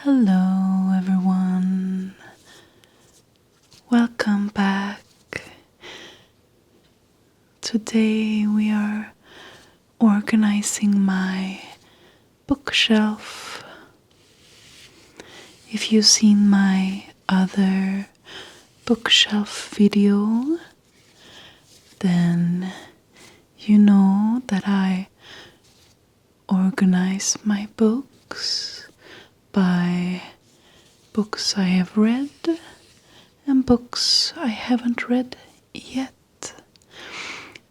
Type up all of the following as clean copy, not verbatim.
Hello everyone, welcome back. Today we are organizing my bookshelf. If you've seen my other bookshelf video, then you know that I organize my books by books I have read and books I haven't read yet.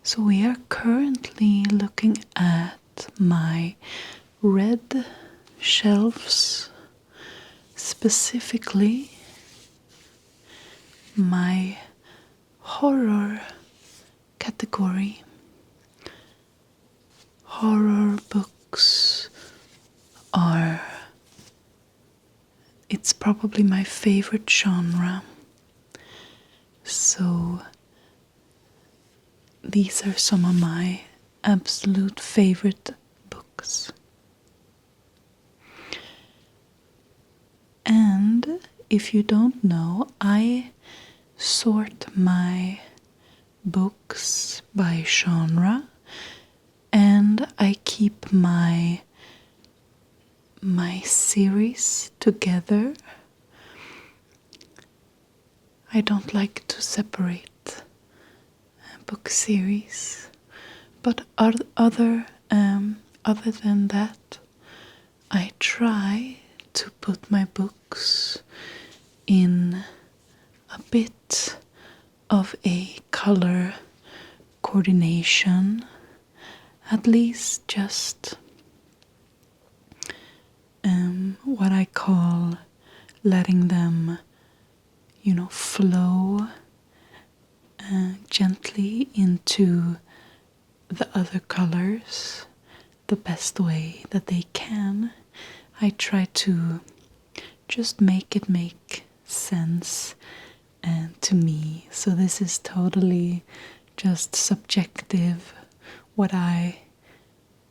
So we are currently looking at my red shelves, specifically my horror category. Horror books it's probably my favorite genre. So these are some of my absolute favorite books. And if you don't know, I sort my books by genre, and I keep my series together. I don't like to separate book series, but other than that, I try to put my books in a bit of a color coordination, at least just what I call letting them, flow gently into the other colors the best way that they can. I try to just make it make sense to me. So this is totally just subjective, what I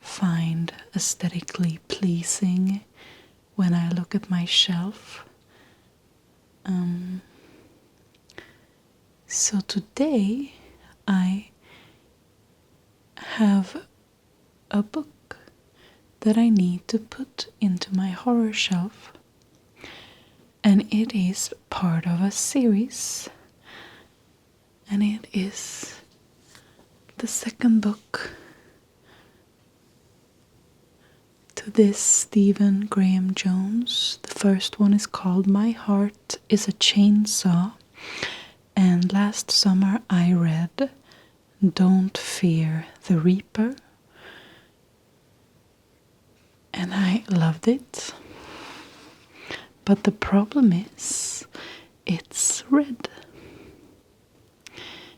find aesthetically pleasing when I look at my shelf. So today I have a book that I need to put into my horror shelf, and it is part of a series, and it is the second book to this Stephen Graham Jones. The first one is called My Heart is a Chainsaw, and last summer I read Don't Fear the Reaper, and I loved it. But the problem is, it's red.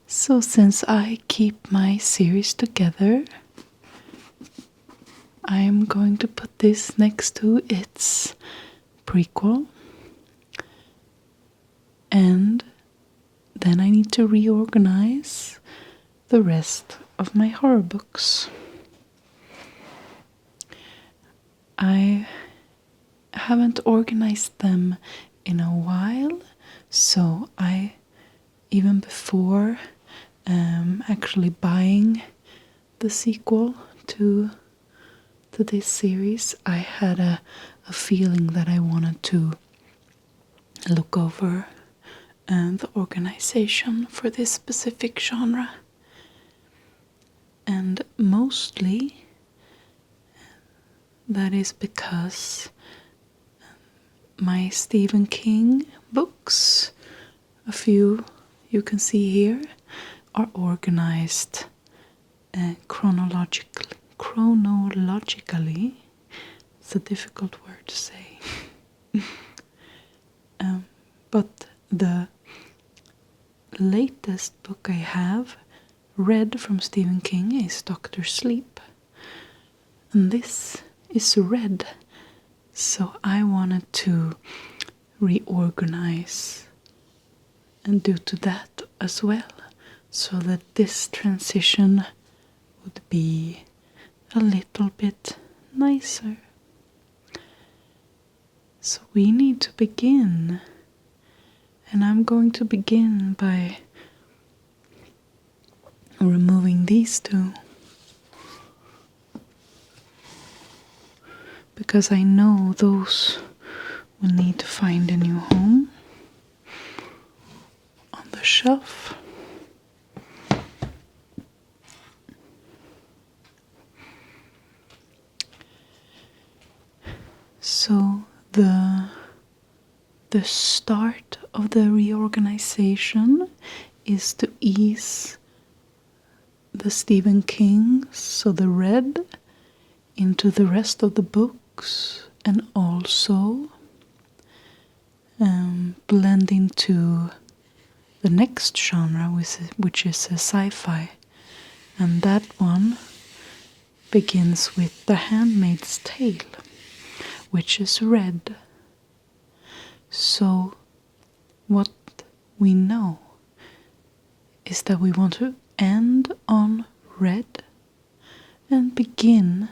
So since I keep my series together, I am going to put this next to its prequel, and then I need to reorganize the rest of my horror books. I haven't organized them in a while, so I, even before actually buying the sequel to this series, I had a feeling that I wanted to look over the organization for this specific genre. And mostly that is because my Stephen King books, a few you can see here, are organized chronologically. It's a difficult word to say. But the latest book I have read from Stephen King is Dr. Sleep, and this is red, so I wanted to reorganize and do to that as well, so that this transition would be a little bit nicer. So we need to begin, and I'm going to begin by removing these two, because I know those will need to find a new home on the shelf. So the start of the reorganization is to ease the Stephen King, so the red, into the rest of the books, and also blend into the next genre, which is a sci-fi, and that one begins with The Handmaid's Tale, which is red. So what we know is that we want to end on red and begin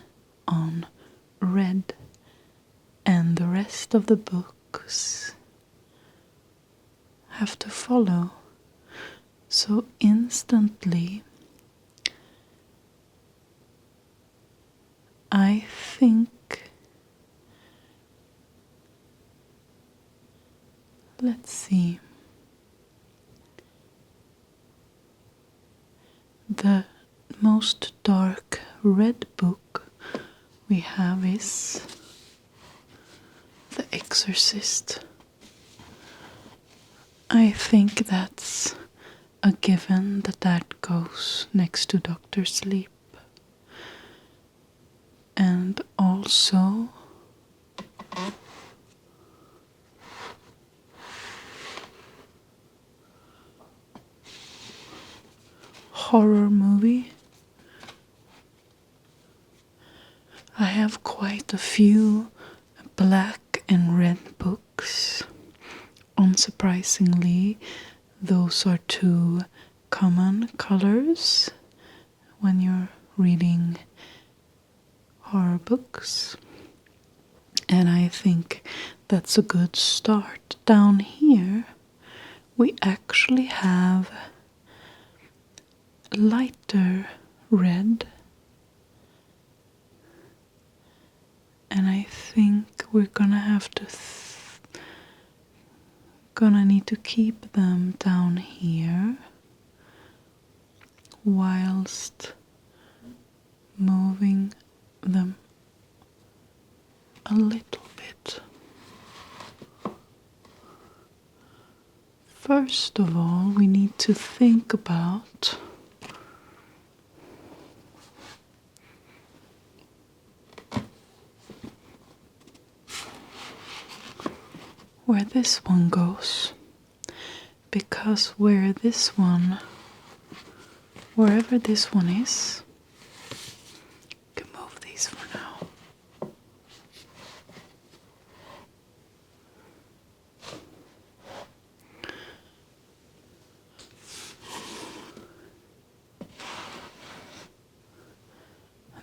on red, and the rest of the books have to follow. So instantly I think, let's see, the most dark red book we have is The Exorcist. I think that's a given that goes next to Doctor Sleep. And also horror movie. I have quite a few black and red books. Unsurprisingly, those are two common colors when you're reading horror books. And I think that's a good start. Down here, we actually have lighter red, and I think we're gonna have to gonna need to keep them down here whilst moving them a little bit. First of all, we need to think about where this one goes, because wherever this one is, you can move these for now.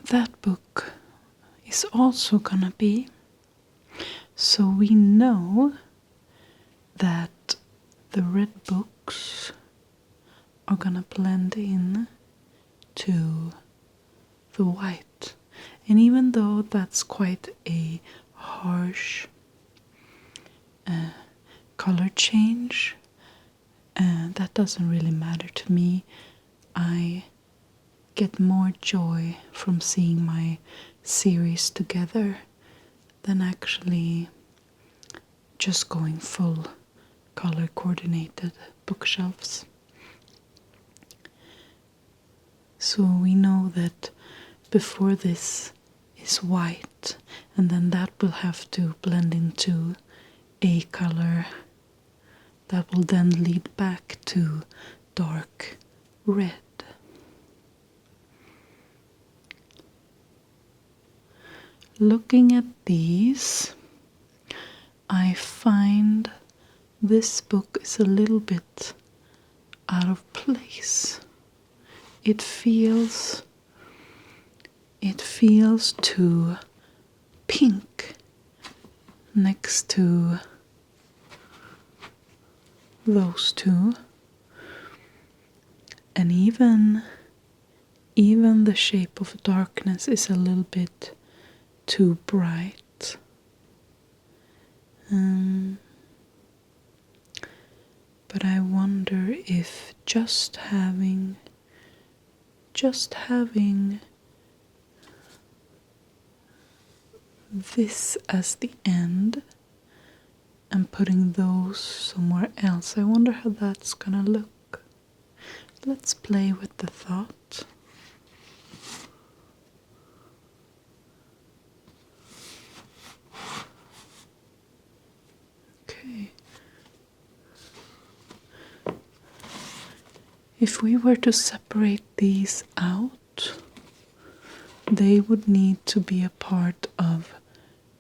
That book is also gonna be, so we know that the red books are gonna blend in to the white. And even though that's quite a harsh color change, that doesn't really matter to me. I get more joy from seeing my series together than actually just going full color coordinated bookshelves. So we know that before this is white, and then that will have to blend into a color that will then lead back to dark red. Looking at these, I find this book is a little bit out of place. It feels too pink, next to those two, and even the shape of darkness is a little bit too bright. But I wonder if just having this as the end and putting those somewhere else, I wonder how that's gonna look. Let's play with the thought. Okay. If we were to separate these out, they would need to be a part of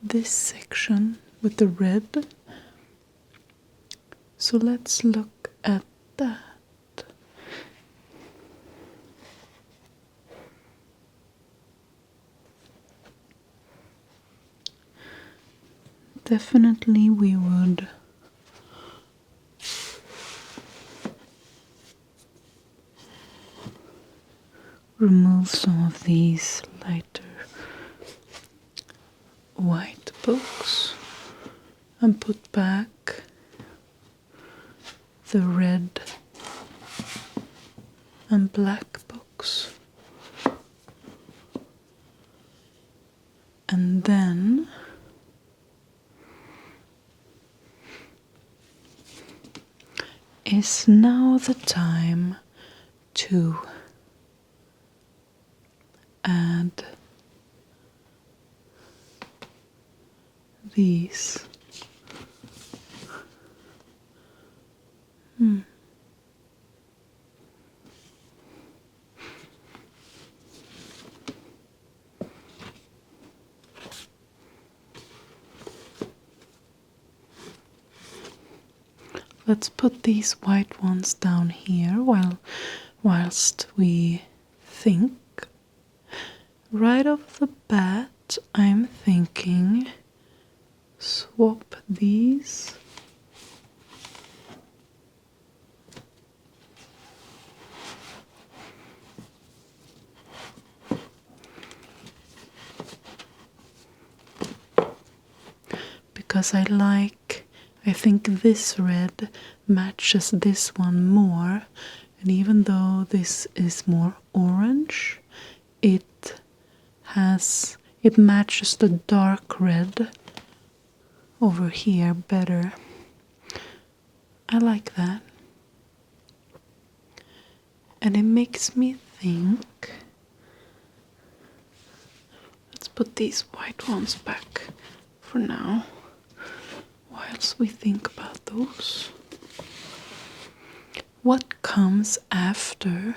this section with the red. So let's look at that. Definitely we would remove some of these lighter white books and put back the red and black books. And then is now the time to add these. Let's put these white ones down here whilst we think. Right off the bat, I'm thinking swap these. Because I think this red matches this one more, and even though this is more orange, it matches the dark red over here better. I like that. And it makes me think, let's put these white ones back for now, whilst we think about those. What comes after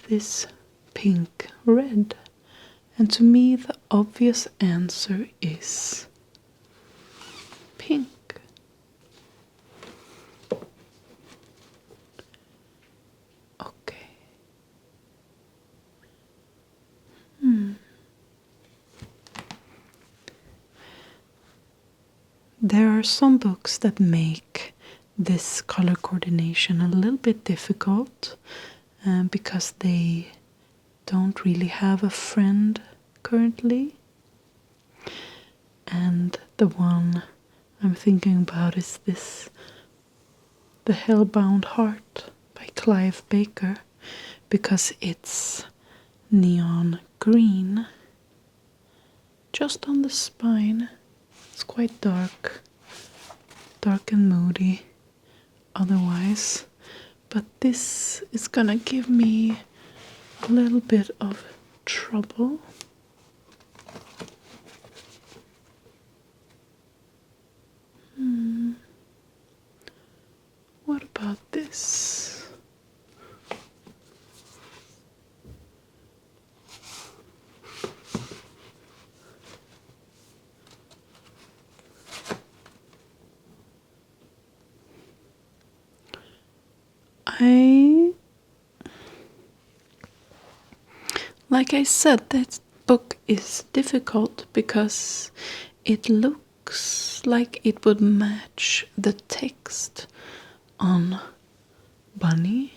this pink red? And to me the obvious answer is pink. Okay. There are some books that make this color coordination a little bit difficult because they don't really have a friend currently. And the one I'm thinking about is this, The Hellbound Heart by Clive Baker, because it's neon green just on the spine. It's quite dark and moody otherwise, but this is gonna give me a little bit of trouble. What about this? Like I said, that book is difficult because it looks like it would match the text on Bunny,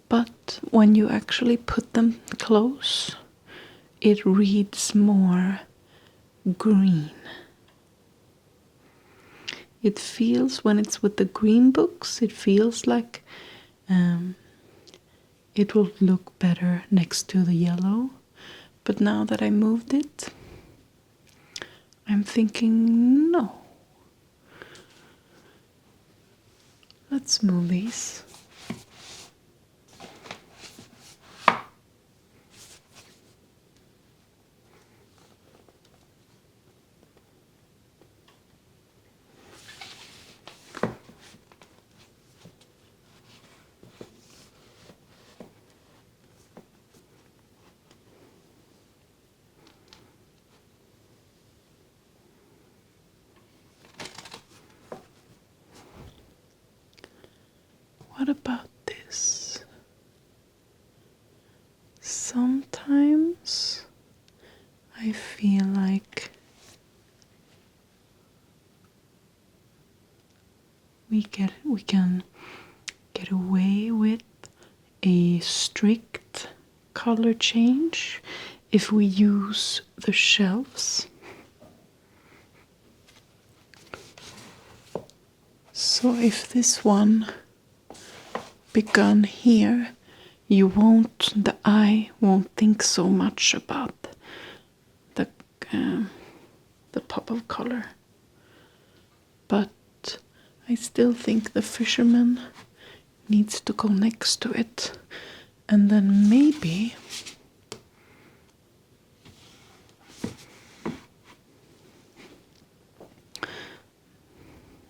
but when you actually put them close, it reads more green. It feels, when it's with the green books, it feels like it will look better next to the yellow. But now that I moved it, I'm thinking no. Let's move these. What about this? Sometimes I feel like we can get away with a strict color change if we use the shelves. So if this one begun here, the eye won't think so much about the pop of color. But I still think the fisherman needs to go next to it, and then maybe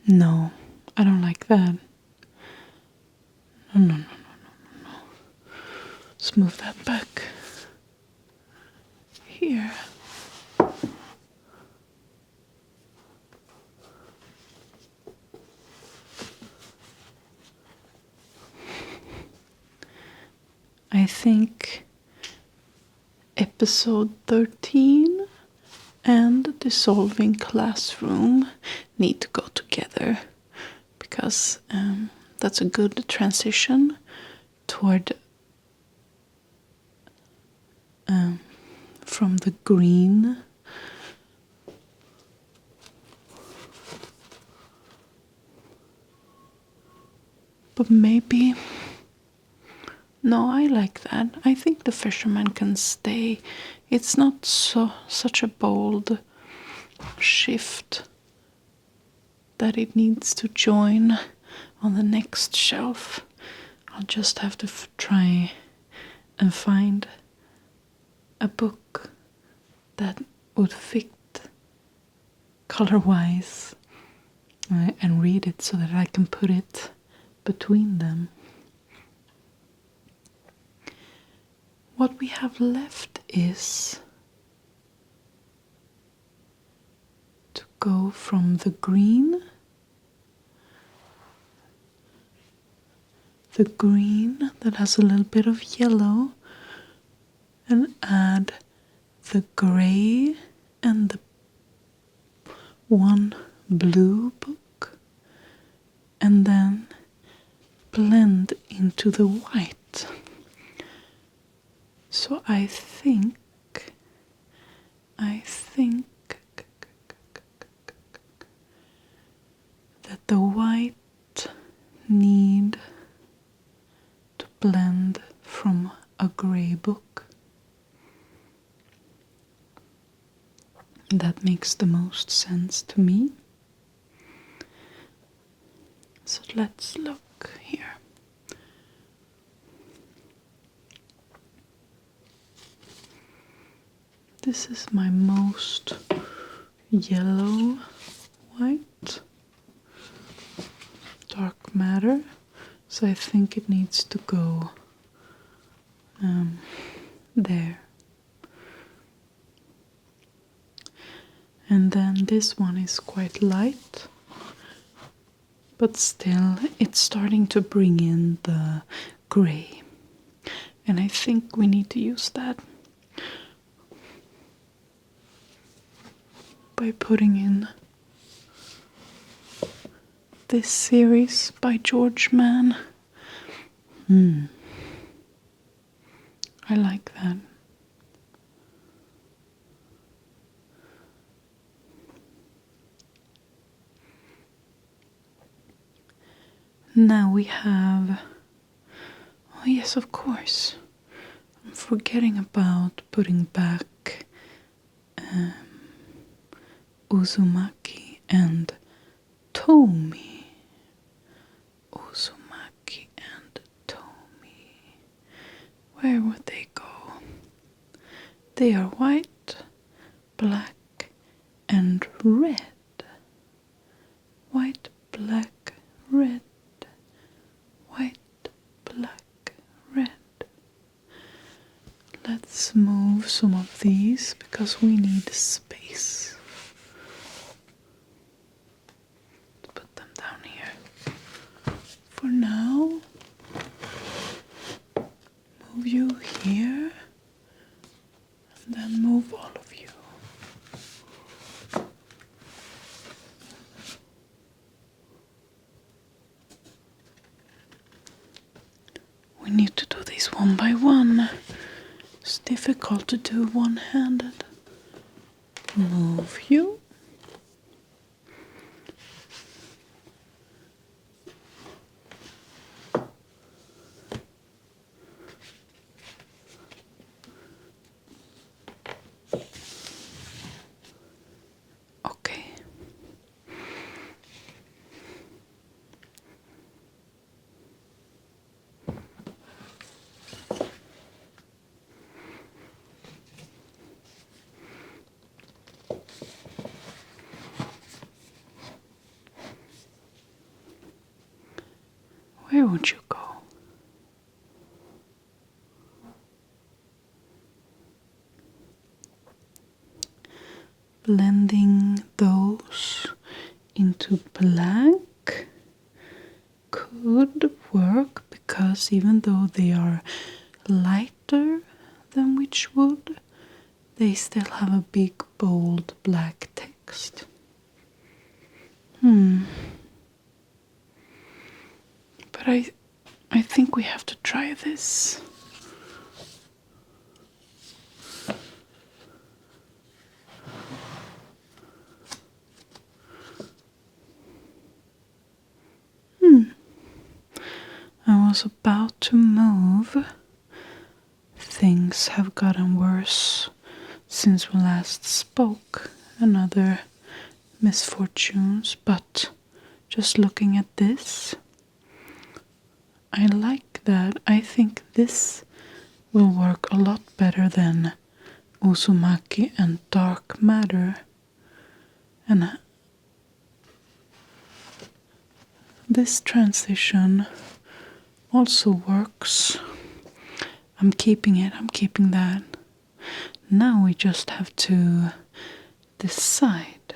no, I don't like that. No. Let's move that back here. I think episode 13 and Dissolving Classroom need to go together, because that's a good transition toward from the green but maybe no, I like that. I think the fisherman can stay. It's not such a bold shift that it needs to join on the next shelf. I'll just have to try and find a book that would fit color-wise and read it so that I can put it between them. What we have left is to go from the green that has a little bit of yellow, and add the gray and the one blue book, and then blend into the white. So I think that the white need to blend from a gray book. That makes the most sense to me. So let's look here. This is my most yellow white, dark matter, so I think it needs to go there. And then this one is quite light, but still it's starting to bring in the gray, and I think we need to use that. by putting in this series by George Mann. I like that. Now we have, oh yes, of course, I'm forgetting about putting back Uzumaki and Tomi. Uzumaki and Tomi. Where would they go? They are white, black, and red. White, black, red. White, black, red. Let's move some of these because we need space. Put them down here. For now, move you here, and then move all of you. We need to do these one by one. It's difficult to do one-handed. Move you. Okay. Where would you go? Blending those into black could work because even though they are lighter than witch wood, they still have a big bold black text. But I think we have to try this. I was about to move. Things have gotten worse since we last spoke. Another misfortunes, but just looking at this, I like that. I think this will work a lot better than Uzumaki and Dark Matter. And this transition also works. I'm keeping it, I'm keeping that. Now we just have to decide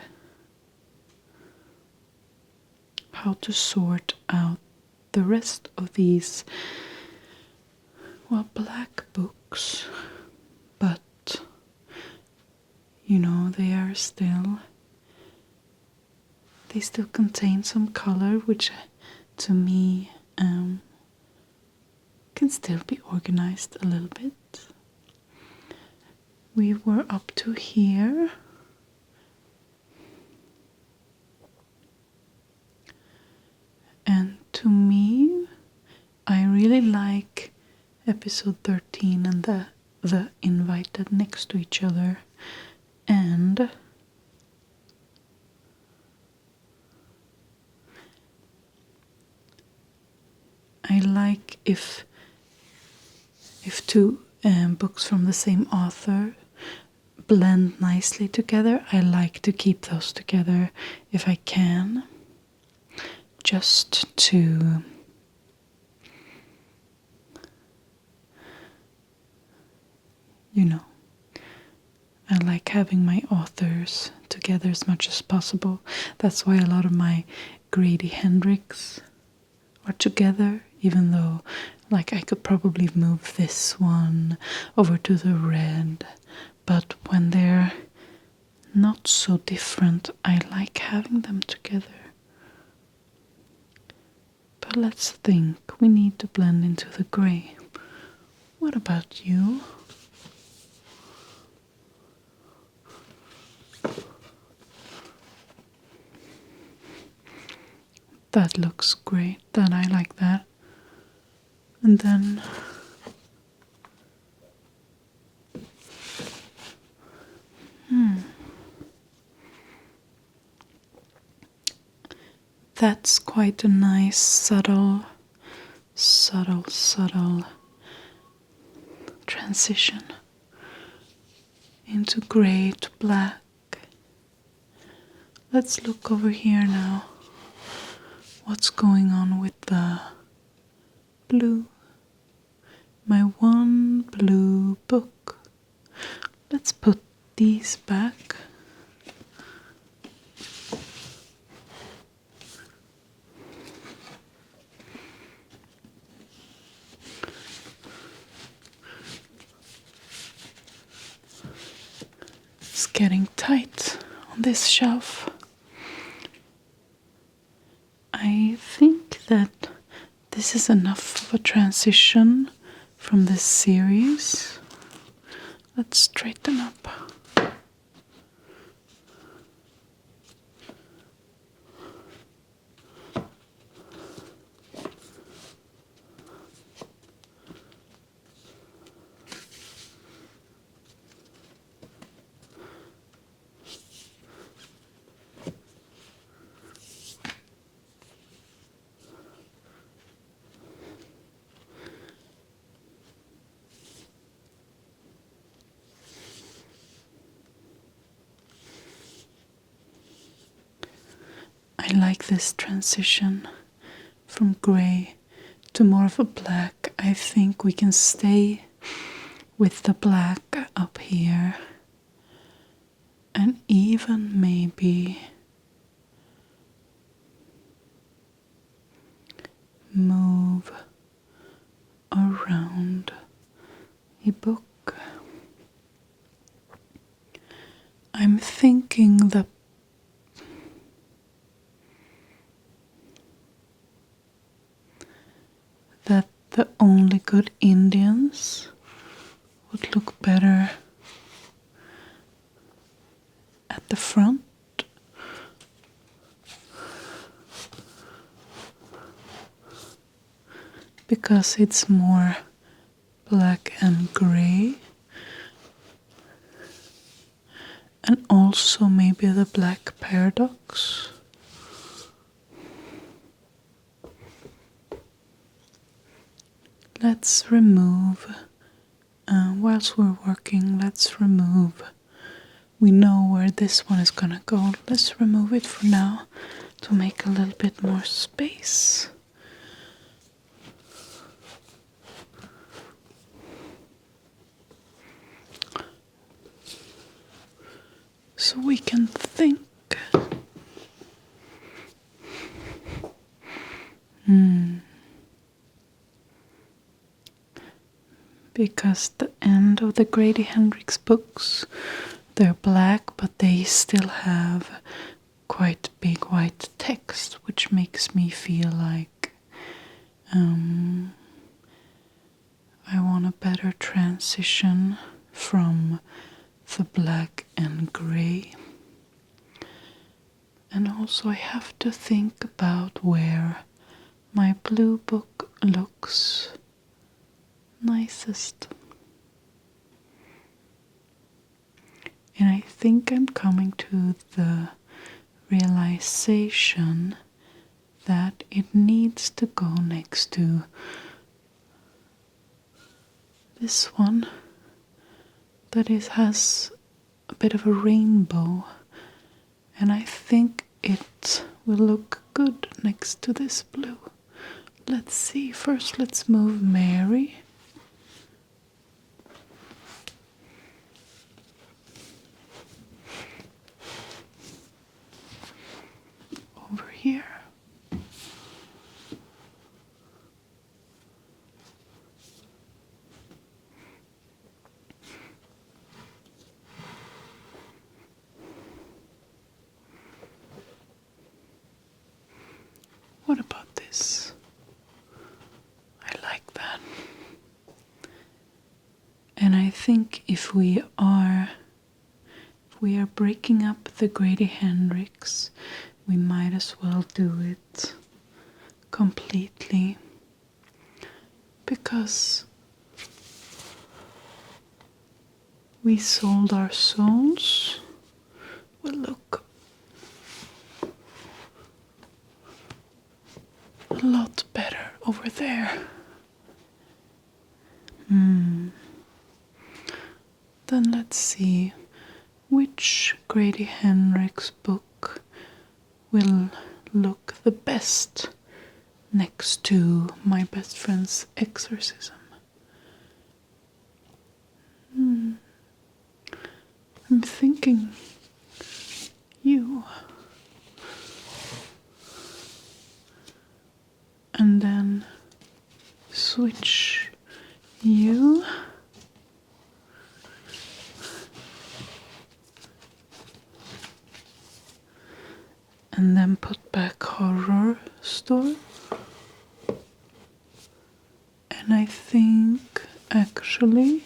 how to sort out the rest of these, well, black books, but you know, they still contain some color, which to me can still be organized a little bit. We were up to here. And to me, I really like episode 13 and the invited next to each other. And I like if two books from the same author blend nicely together, I like to keep those together if I can, just to I like having my authors together as much as possible. That's why a lot of my Grady Hendrix are together, even though like I could probably move this one over to the red, but when they're not so different. I like having them together. But let's think, we need to blend into the gray. What about you? That looks great, that I like that. And then that's quite a nice subtle transition into gray to black. Let's look over here now. What's going on with the blue? My one blue book. Let's put these back. It's getting tight on this shelf. I think that this is enough of a transition from this series. Let's straighten up. I like this transition from grey to more of a black. I think we can stay with the black up here and even maybe move around a book. I'm thinking that the only good Indians would look better at the front. Because it's more black and grey. And also maybe the black paradox. Let's remove, whilst we're working, let's remove. We know where this one is gonna go. Let's remove it for now to make a little bit more space. So we can think. Because the end of the Grady Hendrix books, they're black, but they still have quite big white text, which makes me feel like I want a better transition from the black and grey. And also I have to think about where my blue book looks nicest. And I think I'm coming to the realization that it needs to go next to this one that has a bit of a rainbow, and I think it will look good next to this blue. Let's see, first let's move Mary. Over here. think if we are breaking up the Grady Hendrix, we might as well do it completely, because we sold our souls will look a lot better over there. Then let's see which Grady Hendrix book will look the best next to My Best Friend's Exorcism. I'm thinking you. And then switch you. And then put back Horror Store. And I think actually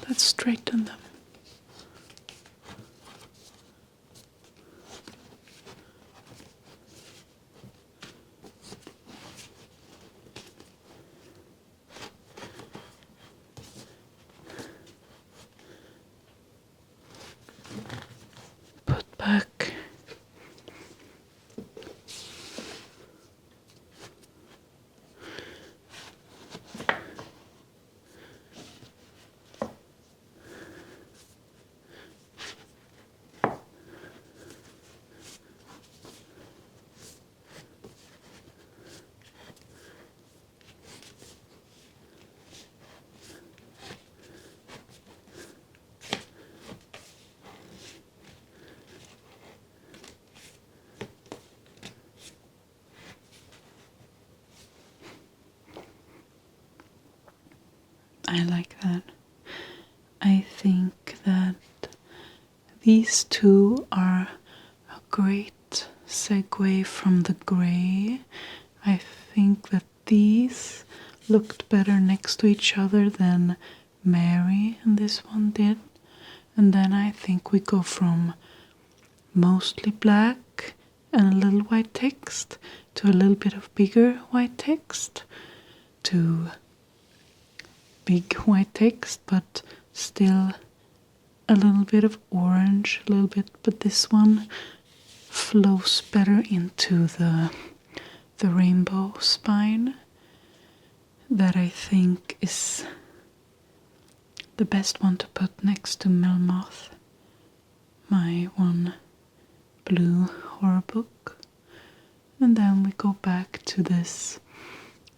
let's straighten them. Put back I like that. I think that these two are a great segue from the gray. I think that these looked better next to each other than Mary and this one did. And then I think we go from mostly black and a little white text to a little bit of bigger white text to big white text, but still a little bit of orange, a little bit, but this one flows better into the rainbow spine that I think is the best one to put next to Melmoth, my one blue horror book. And then we go back to this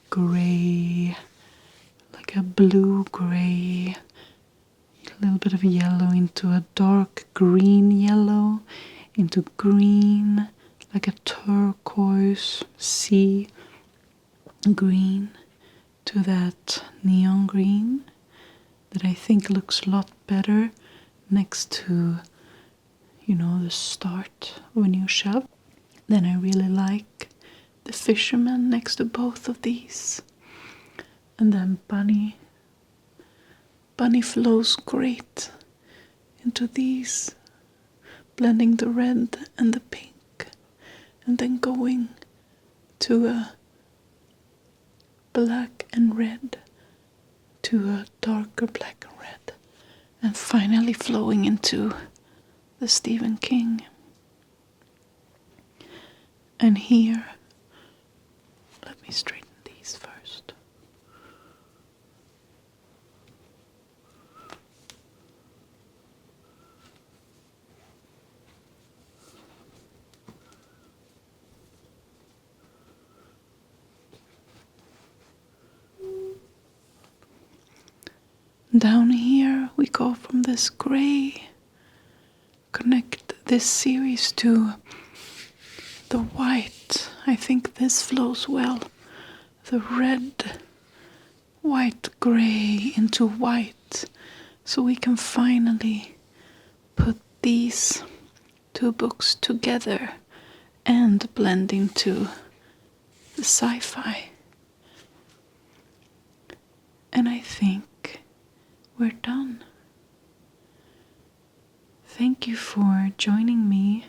gray, like a blue-gray, a little bit of yellow into a dark green yellow, into green, like a turquoise sea green, to that neon green that I think looks a lot better next to, you know, the start of a new shelf. Then I really like the fisherman next to both of these. And then Bunny flows great into these, blending the red and the pink, and then going to a black and red, to a darker black and red, and finally flowing into the Stephen King. And here, let me straighten these first. Down here we go from this gray, connect this series to the white. I think this flows well. The red, white, gray into white. So we can finally put these two books together and blend into the sci-fi. And I think we're done. Thank you for joining me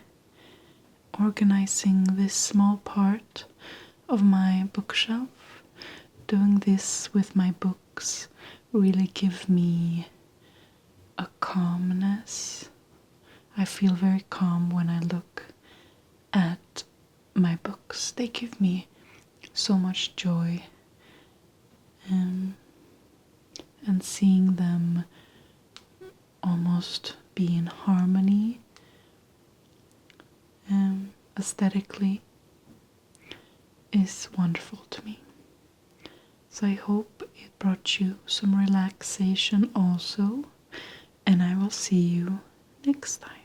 organizing this small part of my bookshelf. Doing this with my books really give me a calmness. I feel very calm when I look at my books. They give me so much joy, and seeing them almost be in harmony aesthetically is wonderful to me. So I hope it brought you some relaxation also, and I will see you next time.